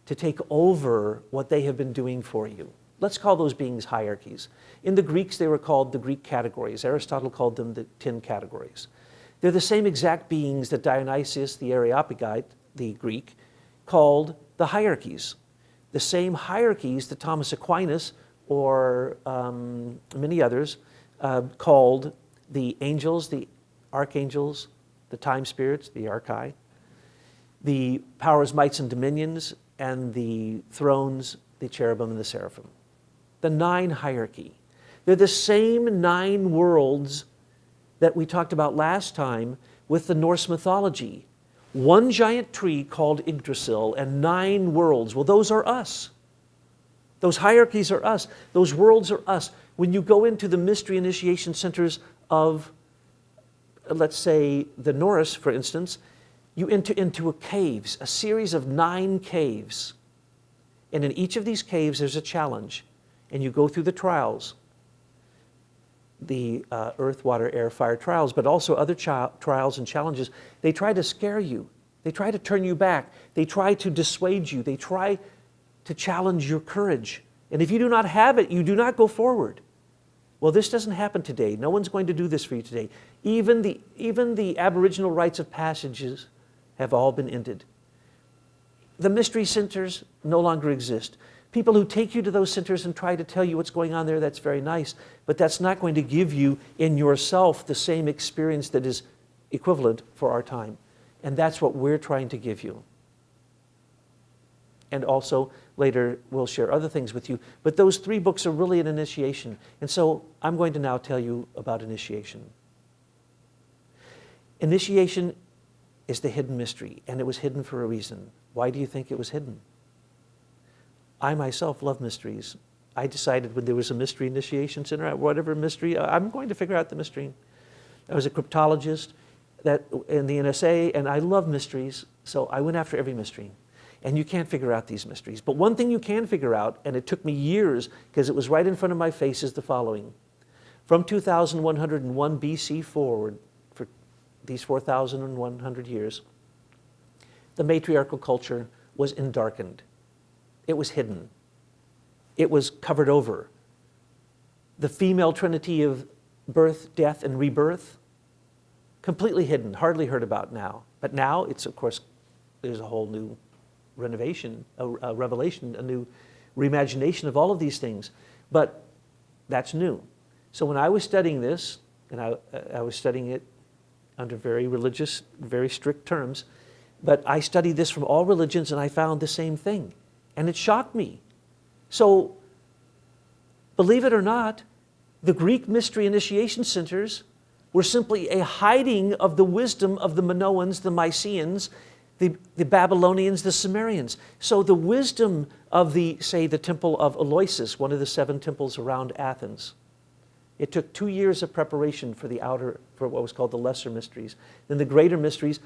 to take over what they have been doing for you. Let's call those beings hierarchies. In the Greeks, they were called the Greek categories. Aristotle called them the 10 categories. They're the same exact beings that Dionysius, the Areopagite, the Greek, called the hierarchies. The same hierarchies that Thomas Aquinas or many others called the angels, the archangels, the time spirits, the archai, the powers, mights, and dominions, and the thrones, the cherubim, and the seraphim. The 9 hierarchy. They're the same 9 worlds that we talked about last time with the Norse mythology. One giant tree called Yggdrasil and 9 worlds. Well, those are us. Those hierarchies are us. Those worlds are us. When you go into the mystery initiation centers of, let's say, the Norse, for instance, you enter into a series of 9 caves. And in each of these caves, there's a challenge. And you go through the trials, the earth, water, air, fire trials, but also other trials and challenges. They try to scare you. They try to turn you back. They try to dissuade you. They try to challenge your courage. And if you do not have it, you do not go forward. Well, this doesn't happen today. No one's going to do this for you today. Even the Aboriginal rites of passages have all been ended. The mystery centers no longer exist. People who take you to those centers and try to tell you what's going on there, that's very nice, but that's not going to give you in yourself the same experience that is equivalent for our time. And that's what we're trying to give you. And also, later, we'll share other things with you. But those 3 books are really an initiation. And so I'm going to now tell you about initiation. Initiation is the hidden mystery, and it was hidden for a reason. Why do you think it was hidden? I myself love mysteries. I decided when there was a mystery initiation center, whatever mystery, I'm going to figure out the mystery. I was a cryptologist in the NSA, and I love mysteries, so I went after every mystery. And you can't figure out these mysteries. But one thing you can figure out, and it took me years because it was right in front of my face, is the following. From 2101 BC forward, for these 4,100 years, the matriarchal culture was endarkened. It was hidden. It was covered over. The female trinity of birth, death, and rebirth, completely hidden, hardly heard about now. But now it's, of course, there's a whole new renovation, a revelation, a new reimagination of all of these things. But that's new. So when I was studying this, and I was studying it under very religious, very strict terms, but I studied this from all religions and I found the same thing. And it shocked me. So, believe it or not, the Greek mystery initiation centers were simply a hiding of the wisdom of the Minoans, the Mycenaeans, the Babylonians, the Sumerians. So the wisdom of the temple of Eleusis, one of the 7 temples around Athens, it took 2 years of preparation for what was called the lesser mysteries. Then the greater mysteries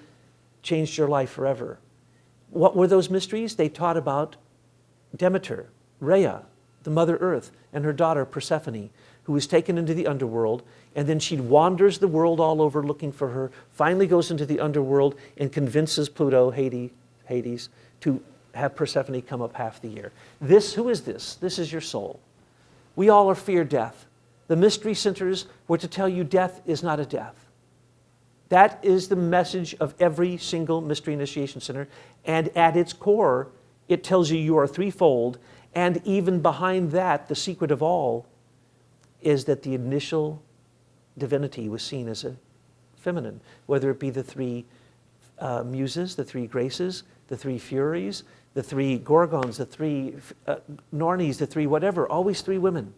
changed your life forever. What were those mysteries? They taught about Demeter, Rhea, the Mother Earth, and her daughter Persephone, who was taken into the underworld, and then she wanders the world all over looking for her, finally goes into the underworld and convinces Pluto, Hades, to have Persephone come up half the year. Who is this? This is your soul. We all are fear death. The mystery centers were to tell you death is not a death. That is the message of every single mystery initiation center, and at its core, it tells you are threefold, and even behind that, the secret of all is that the initial divinity was seen as a feminine, whether it be the 3 muses, the 3 graces, the 3 furies, the 3 gorgons, the 3 nornies, the 3 whatever, always 3 women.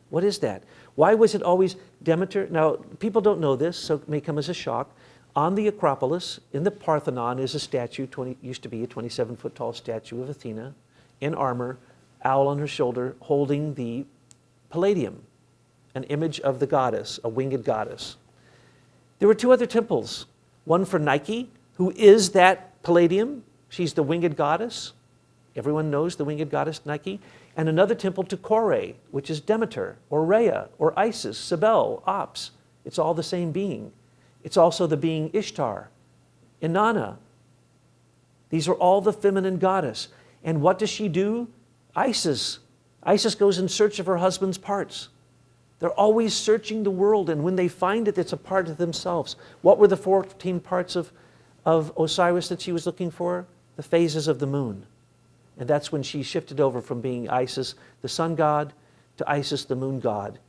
What is that? Why was it always Demeter? Now, people don't know this, so it may come as a shock. On the Acropolis, in the Parthenon, is a statue, used to be a 27-foot tall statue of Athena, in armor, owl on her shoulder, holding the Palladium, an image of the goddess, a winged goddess. There were 2 other temples, one for Nike, who is that Palladium. She's the winged goddess. Everyone knows the winged goddess Nike. And another temple to Kore, which is Demeter, or Rhea, or Isis, Cybele, Ops. It's all the same being. It's also the being Ishtar, Inanna. These are all the feminine goddess. And what does she do? Isis. Isis goes in search of her husband's parts. They're always searching the world, and when they find it, it's a part of themselves. What were the 14 parts of Osiris that she was looking for? The phases of the moon. And that's when she shifted over from being Isis, the sun god, to Isis, the moon god.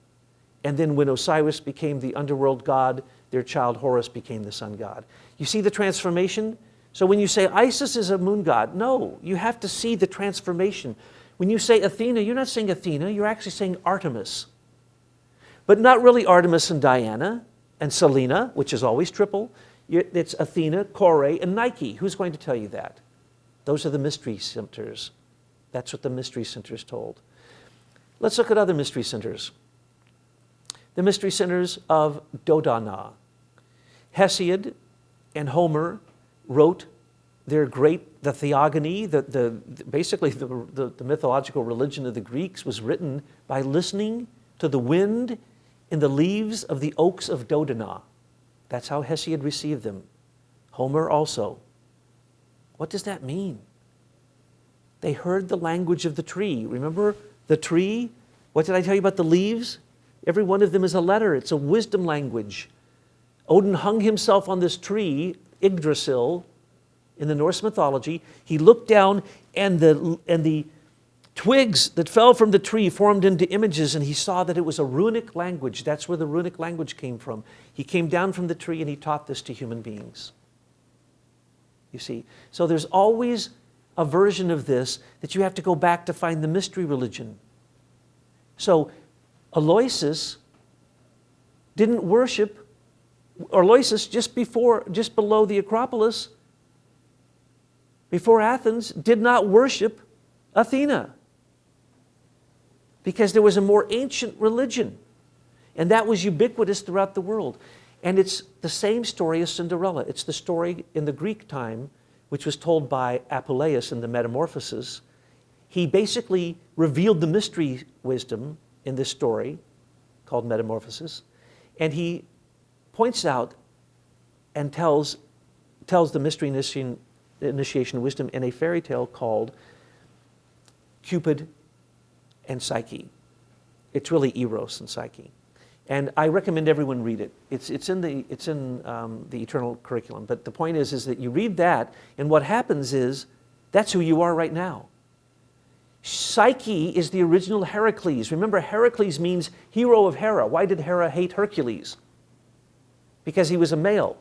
And then when Osiris became the underworld god, their child Horus became the sun god. You see the transformation? So when you say Isis is a moon god, no, you have to see the transformation. When you say Athena, you're not saying Athena, you're actually saying Artemis. But not really Artemis and Diana and Selena, which is always triple. It's Athena, Kore, and Nike. Who's going to tell you that? Those are the mystery centers. That's what the mystery centers told. Let's look at other mystery centers. The mystery centers of Dodona. Hesiod and Homer wrote their the theogony, basically the mythological religion of the Greeks was written by listening to the wind in the leaves of the oaks of Dodona. That's how Hesiod received them. Homer also. What does that mean? They heard the language of the tree. Remember the tree? What did I tell you about the leaves? Every one of them is a letter. It's a wisdom language. Odin hung himself on this tree, Yggdrasil, in the Norse mythology. He looked down, and the twigs that fell from the tree formed into images, and he saw that it was a runic language. That's where the runic language came from. He came down from the tree and he taught this to human beings. You see? So there's always a version of this that you have to go back to find the mystery religion. So Eleusis didn't worship, Eleusis just below the Acropolis, before Athens, did not worship Athena, because there was a more ancient religion, and that was ubiquitous throughout the world. And it's the same story as Cinderella. It's the story in the Greek time which was told by Apuleius in the Metamorphoses, he basically revealed the mystery wisdom in this story called Metamorphoses, and he points out and tells the mystery initiation wisdom in a fairy tale called Cupid and Psyche. It's really Eros and Psyche. And I recommend everyone read it. It's in the eternal curriculum. But the point is that you read that, and what happens is that's who you are right now. Psyche is the original Heracles. Remember, Heracles means hero of Hera. Why did Hera hate Hercules? Because he was a male.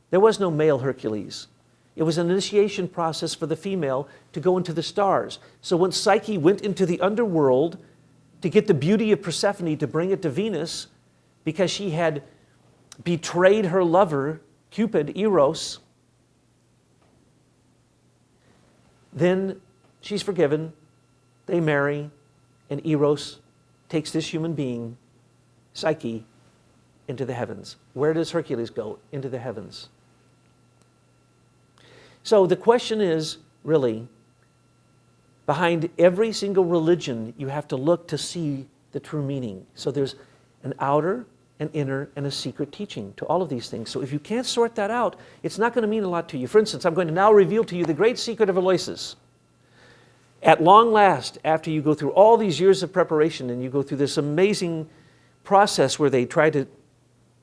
There was no male Hercules. It was an initiation process for the female to go into the stars. So when Psyche went into the underworld to get the beauty of Persephone to bring it to Venus, because she had betrayed her lover, Cupid, Eros, then she's forgiven. They marry, and Eros takes this human being, Psyche, into the heavens. Where does Hercules go? Into the heavens. So the question is, really, behind every single religion, you have to look to see the true meaning. So there's an outer, an inner, and a secret teaching to all of these things. So if you can't sort that out, it's not going to mean a lot to you. For instance, I'm going to now reveal to you the great secret of Eleusis. At long last, after you go through all these years of preparation and you go through this amazing process where they try to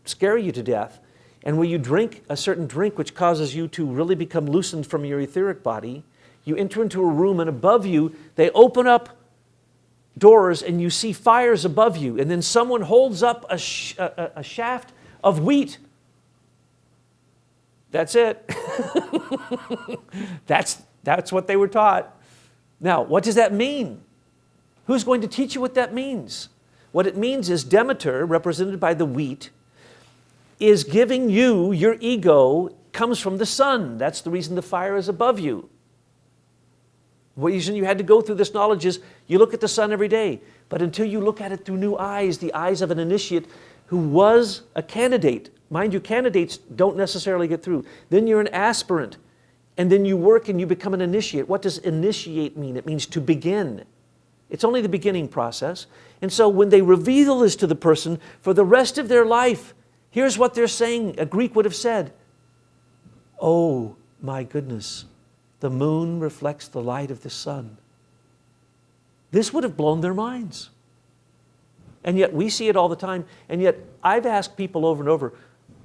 scare you to death, and where you drink a certain drink which causes you to really become loosened from your etheric body, you enter into a room, and above you, they open up doors and you see fires above you, and then someone holds up a shaft of wheat. That's it. That's what they were taught. Now, what does that mean? Who's going to teach you what that means? What it means is Demeter, represented by the wheat, is giving you, your ego comes from the sun. That's the reason the fire is above you. The reason you had to go through this knowledge is you look at the sun every day, but until you look at it through new eyes, the eyes of an initiate who was a candidate. Mind you, candidates don't necessarily get through. Then you're an aspirant, and then you work and you become an initiate. What does initiate mean? It means to begin. It's only the beginning process. And so when they reveal this to the person for the rest of their life, here's what they're saying. A Greek would have said, "Oh my goodness, the moon reflects the light of the sun." This would have blown their minds. And yet we see it all the time. And yet I've asked people over and over,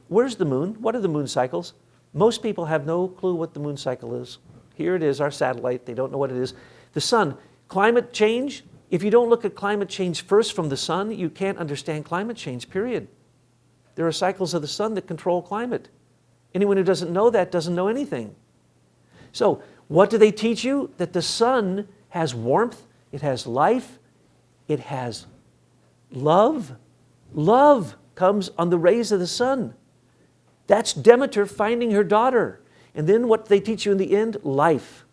where's the moon? What are the moon cycles? Most people have no clue what the moon cycle is. Here it is, our satellite. They don't know what it is. The sun. Climate change. If you don't look at climate change first from the sun, you can't understand climate change, period. There are cycles of the sun that control climate. Anyone who doesn't know that doesn't know anything. So, what do they teach you? That the sun has warmth, it has life, it has love. Love comes on the rays of the sun. That's Demeter finding her daughter. And then what they teach you in the end? Life.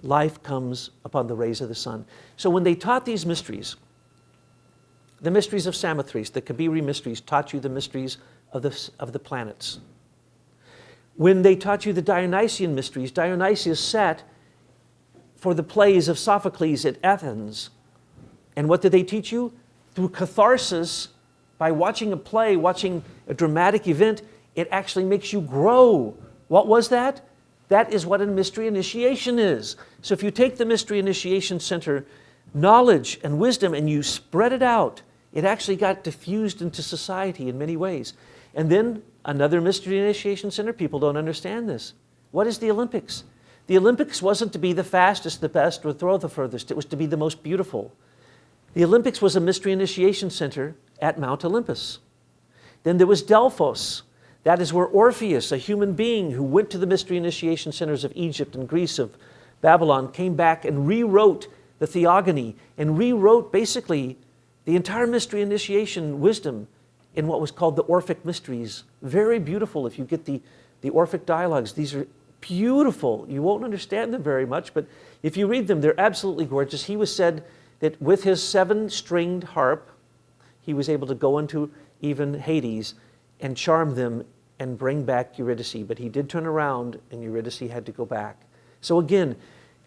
Life comes upon the rays of the sun. So when they taught these mysteries, the mysteries of Samothrace, the Kabiri mysteries, taught you the mysteries of the planets. When they taught you the Dionysian mysteries, Dionysius sat for the plays of Sophocles at Athens. And what did they teach you? Through catharsis, by watching a play, watching a dramatic event, it actually makes you grow. What was that? That is what a mystery initiation is. So if you take the Mystery Initiation Center knowledge and wisdom and you spread it out, it actually got diffused into society in many ways. And then another Mystery Initiation Center, people don't understand this. What is the Olympics? The Olympics wasn't to be the fastest, the best, or throw the furthest. It was to be the most beautiful. The Olympics was a Mystery Initiation Center at Mount Olympus. Then there was Delphos. That is where Orpheus, a human being who went to the Mystery Initiation Centers of Egypt and Greece, of Babylon, came back and rewrote the Theogony and rewrote basically the entire Mystery Initiation wisdom in what was called the Orphic Mysteries. Very beautiful if you get the Orphic dialogues. These are beautiful. You won't understand them very much, but if you read them, they're absolutely gorgeous. He was said that with his 7-stringed harp, he was able to go into even Hades and charm them and bring back Eurydice. But he did turn around, and Eurydice had to go back. So again,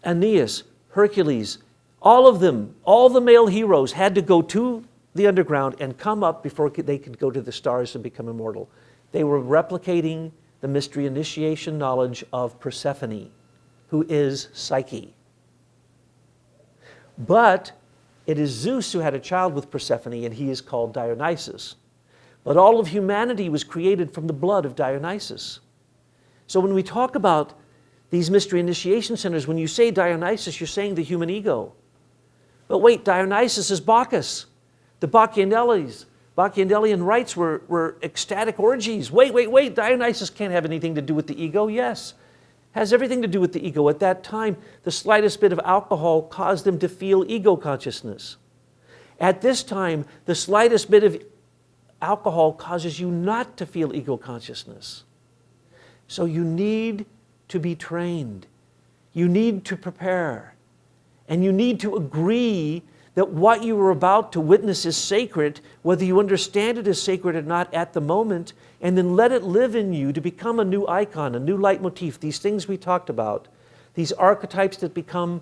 Aeneas, Hercules, all of them, all the male heroes had to go to the underground and come up before they could go to the stars and become immortal. They were replicating the mystery initiation knowledge of Persephone, who is Psyche. But it is Zeus who had a child with Persephone, and he is called Dionysus. But all of humanity was created from the blood of Dionysus. So when we talk about these mystery initiation centers, when you say Dionysus, you're saying the human ego. But wait, Dionysus is Bacchus. The Bacchanalian rites were ecstatic orgies. Wait, Dionysus can't have anything to do with the ego. Yes, has everything to do with the ego. At that time, the slightest bit of alcohol caused them to feel ego consciousness. At this time, the slightest bit of alcohol causes you not to feel ego consciousness. So you need to be trained. You need to prepare. And you need to agree that what you are about to witness is sacred, whether you understand it as sacred or not at the moment, and then let it live in you to become a new icon, a new leitmotif, these things we talked about, these archetypes that become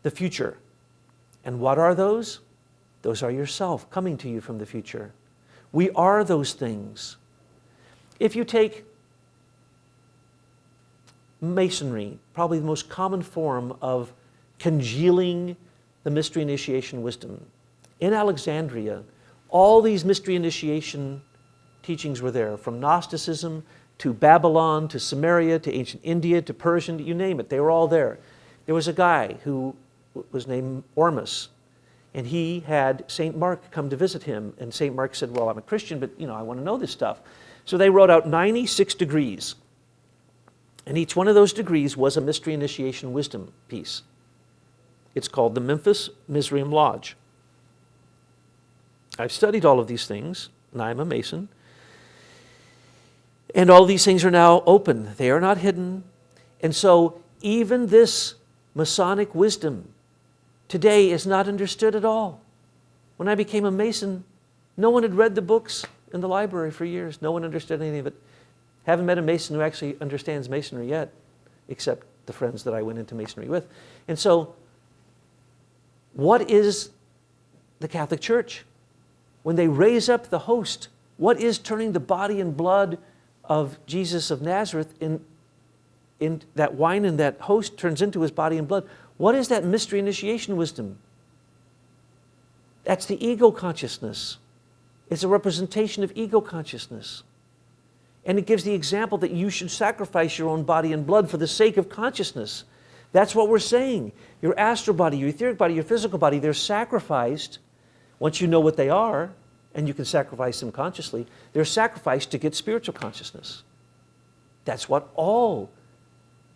the future. And what are those? Those are yourself coming to you from the future. We are those things. If you take Masonry, probably the most common form of congealing the mystery initiation wisdom. In Alexandria, all these mystery initiation teachings were there, from Gnosticism to Babylon to Samaria to ancient India to Persian, you name it, they were all there. There was a guy who was named Ormus, and he had St. Mark come to visit him, and St. Mark said, well, I'm a Christian, but I want to know this stuff. So they wrote out 96 degrees, and each one of those degrees was a mystery initiation wisdom piece. It's called the Memphis Mizraim Lodge. I've studied all of these things, and I'm a Mason. And all these things are now open. They are not hidden. And so even this Masonic wisdom today is not understood at all. When I became a Mason, no one had read the books in the library for years. No one understood any of it. Haven't met a Mason who actually understands Masonry yet, except the friends that I went into Masonry with. And so, what is the Catholic Church? When they raise up the host, what is turning the body and blood of Jesus of Nazareth in that wine and that host turns into his body and blood? What is that mystery initiation wisdom? That's the ego consciousness. It's a representation of ego consciousness. And it gives the example that you should sacrifice your own body and blood for the sake of consciousness. That's what we're saying. Your astral body, your etheric body, your physical body, they're sacrificed once you know what they are, and you can sacrifice them consciously. They're sacrificed to get spiritual consciousness. That's what all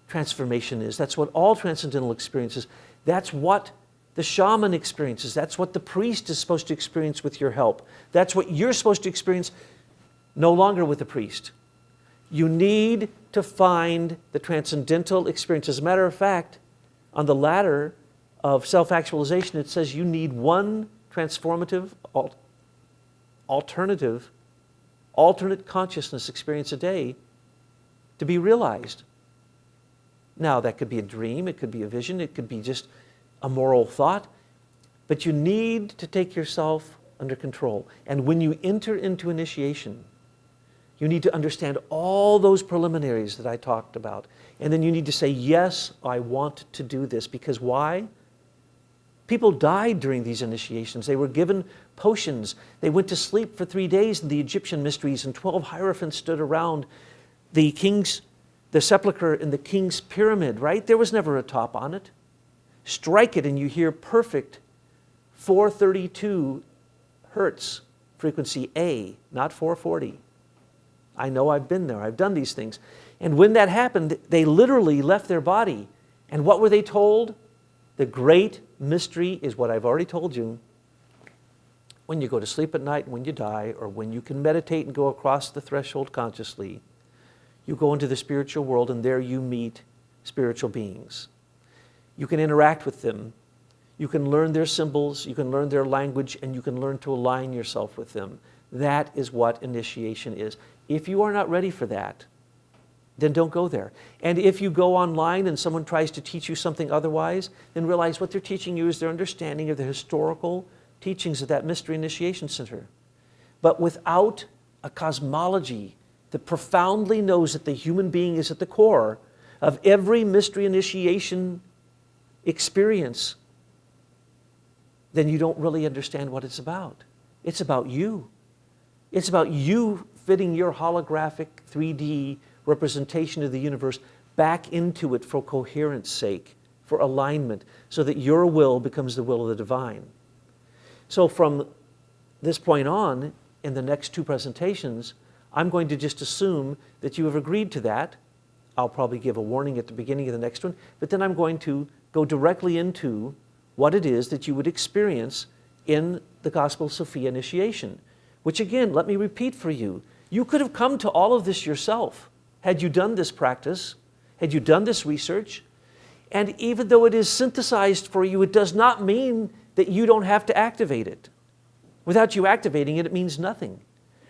transformation is. That's what all transcendental experience is. That's what the shaman experiences. That's what the priest is supposed to experience with your help. That's what you're supposed to experience no longer with the priest. You need to find the transcendental experience. As a matter of fact, on the ladder of self-actualization, it says you need one transformative, alternate consciousness experience a day to be realized. Now, that could be a dream, it could be a vision, it could be just a moral thought, but you need to take yourself under control. And when you enter into initiation, you need to understand all those preliminaries that I talked about. And then you need to say, yes, I want to do this. Because why? People died during these initiations. They were given potions. They went to sleep for 3 days in the Egyptian mysteries, and 12 hierophants stood around the sepulcher in the king's pyramid, right? There was never a top on it. Strike it and you hear perfect 432 hertz frequency A, not 440. I know, I've been there. I've done these things. And when that happened, they literally left their body. And what were they told? The great mystery is what I've already told you. When you go to sleep at night and when you die, or when you can meditate and go across the threshold consciously, you go into the spiritual world and there you meet spiritual beings. You can interact with them. You can learn their symbols, you can learn their language, and you can learn to align yourself with them. That is what initiation is. If you are not ready for that, then don't go there. And if you go online and someone tries to teach you something otherwise, then realize what they're teaching you is their understanding of the historical teachings of that Mystery Initiation Center. But without a cosmology that profoundly knows that the human being is at the core of every mystery initiation experience, then you don't really understand what it's about. It's about you. It's about you fitting your holographic 3D representation of the universe back into it for coherence sake, for alignment, so that your will becomes the will of the divine. So from this point on, in the next two presentations, I'm going to just assume that you have agreed to that. I'll probably give a warning at the beginning of the next one, but then I'm going to go directly into what it is that you would experience in the Gospel of Sophia initiation, which again, let me repeat for you, you could have come to all of this yourself had you done this practice, had you done this research, and even though it is synthesized for you, it does not mean that you don't have to activate it. Without you activating it, it means nothing.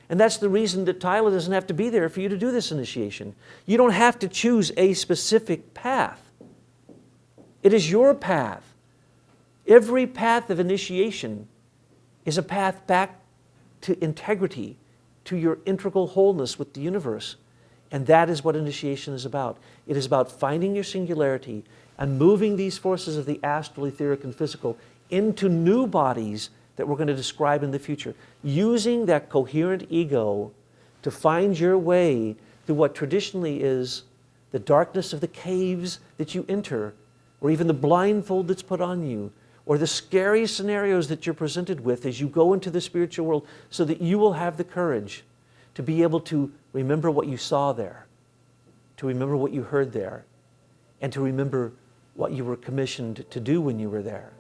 And that's the reason that Tyla doesn't have to be there for you to do this initiation. You don't have to choose a specific path. It is your path. Every path of initiation is a path back to integrity, to your integral wholeness with the universe. And that is what initiation is about. It is about finding your singularity and moving these forces of the astral, etheric, and physical into new bodies that we're going to describe in the future, using that coherent ego to find your way through what traditionally is the darkness of the caves that you enter, or even the blindfold that's put on you, or the scary scenarios that you're presented with as you go into the spiritual world, so that you will have the courage to be able to remember what you saw there, to remember what you heard there, and to remember what you were commissioned to do when you were there.